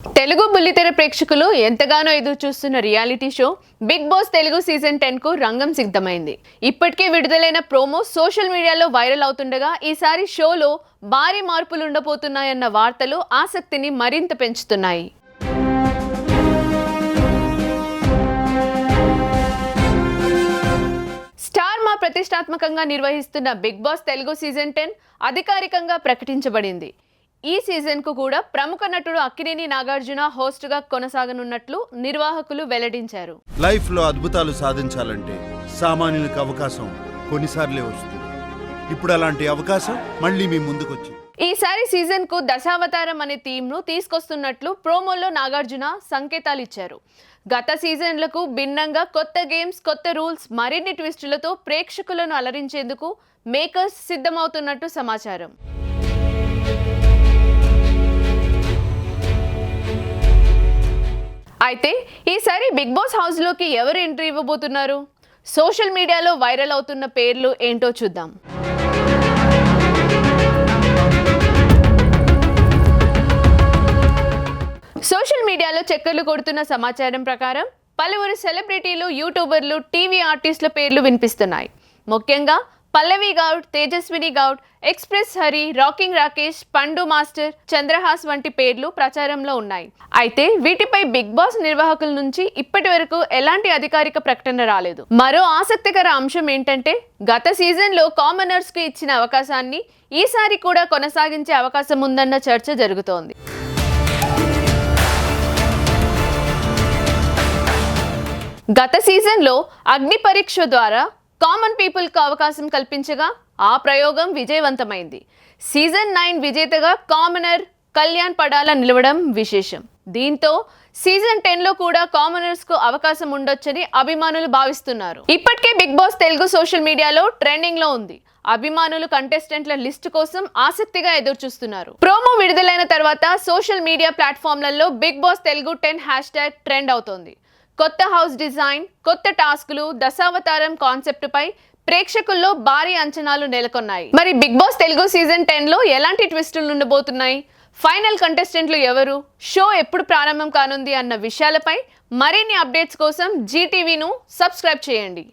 తెలుగు బుల్లితెర ప్రేక్షకులు ఎంతగానో ఎదురు చూస్తున్న reality show Bigg boss Telugu season 10 కు రంగం సిద్ధమైంది. ఇప్పటికే విడుదలైన ప్రోమో సోషల్ మీడియాలో వైరల్ అవుతుండగా ఈసారి షోలో భారీ మార్పులు ఉండబోతున్నాయన్న వార్తలు ఆసక్తిని మరింత పెంచుతున్నాయి. స్టార్ మా ప్రతిష్టాత్మకంగా నిర్వహిస్తున్న బిగ్ బాస్ తెలుగు సీజన్ 10 అధికారికంగా ప్రకటించబడింది. ఈ సీజన్ కు కూడా ప్రముఖ నటుడు అక్కినేని నాగార్జున హోస్ట్ గా కొనసాగనున్నట్లు నిర్వాహకులు వెల్లడించారు. లైఫ్ లో అద్భుతాలు సాధించాలంటే సామాన్యులకు అవకాశం కొన్నిసార్లే వస్తుంది. ఇప్పుడు అలాంటి అవకాశం మళ్ళీ మీ ముందుకొచ్చింది. ఈసారి సీజన్ కు దశావతారం అనే థీమ్ ను తీసుకొస్తున్నట్లు ప్రోమోలో నాగార్జున సంకేతాలు ఇచ్చారు. గత సీజన్లకు భిన్నంగా కొత్త గేమ్స్, కొత్త రూల్స్, మరిన్ని ట్విస్టులతో ప్రేక్షకులను అలరించేందుకు మేకర్స్ సిద్ధమవుతున్నట్టు సమాచారం. అయితే ఈసారి బిగ్ బాస్ హౌస్ లోకి ఎవరు ఎంట్రీ ఇవ్వబోతున్నారు? సోషల్ మీడియాలో వైరల్ అవుతున్న పేర్లు ఏంటో చూద్దాం. సోషల్ మీడియాలో చక్కర్లు కొడుతున్న సమాచారం ప్రకారం పలువురు సెలబ్రిటీలు, యూట్యూబర్లు, టీవీ ఆర్టిస్టుల పేర్లు వినిపిస్తున్నాయి. ముఖ్యంగా పల్లవి గౌడ్, తేజస్విని గౌడ్, ఎక్స్ప్రెస్ హరి, రాకింగ్ రాకేష్, పండు మాస్టర్, చంద్రహాస్ వంటి పేర్లు ప్రచారంలో ఉన్నాయి. అయితే వీటిపై బిగ్ బాస్ నిర్వాహకుల నుంచి ఇప్పటి వరకు ఎలాంటి అధికారిక ప్రకటన రాలేదు. మరో ఆసక్తికర అంశం ఏంటంటే గత సీజన్ లో కామనర్స్ కు ఇచ్చిన అవకాశాన్ని ఈసారి కూడా కొనసాగించే అవకాశం ఉందన్న చర్చ జరుగుతోంది. గత సీజన్లో అగ్ని పరీక్ష ద్వారా కామన్ పీపుల్కు అవకాశం కల్పించగా ఆ ప్రయోగం విజయవంతమైంది. సీజన్ 9 విజేతగా కామనర్ కళ్యాణ్ పడాల నిలవడం విశేషం. దీంతో సీజన్ 10లో కూడా కామనర్స్ కు అవకాశం ఉండొచ్చని అభిమానులు భావిస్తున్నారు. ఇప్పటికే బిగ్ బాస్ తెలుగు సోషల్ మీడియాలో ట్రెండింగ్ లో ఉంది. అభిమానులు కంటెస్టెంట్ల లిస్టు కోసం ఆసక్తిగా ఎదురు చూస్తున్నారు. ప్రోమో విడుదలైన తర్వాత సోషల్ మీడియా ప్లాట్ఫామ్లలో Bigg boss Telugu 10 hashtag trend అవుతోంది. కొత్త హౌస్ డిజైన్, కొత్త టాస్కులు, దశావతారం కాన్సెప్ట్ పై ప్రేక్షకుల్లో భారీ అంచనాలు నెలకొన్నాయి. మరి బిగ్ బాస్ తెలుగు సీజన్ 10 లో ఎలాంటి ట్విస్టులు ఉండబోతున్నాయి? ఫైనల్ కంటెస్టెంట్లు ఎవరు? షో ఎప్పుడు ప్రారంభం కానుంది అన్న విషయాలపై మరిన్ని అప్డేట్స్ కోసం జీటీవీను సబ్స్క్రైబ్ చేయండి.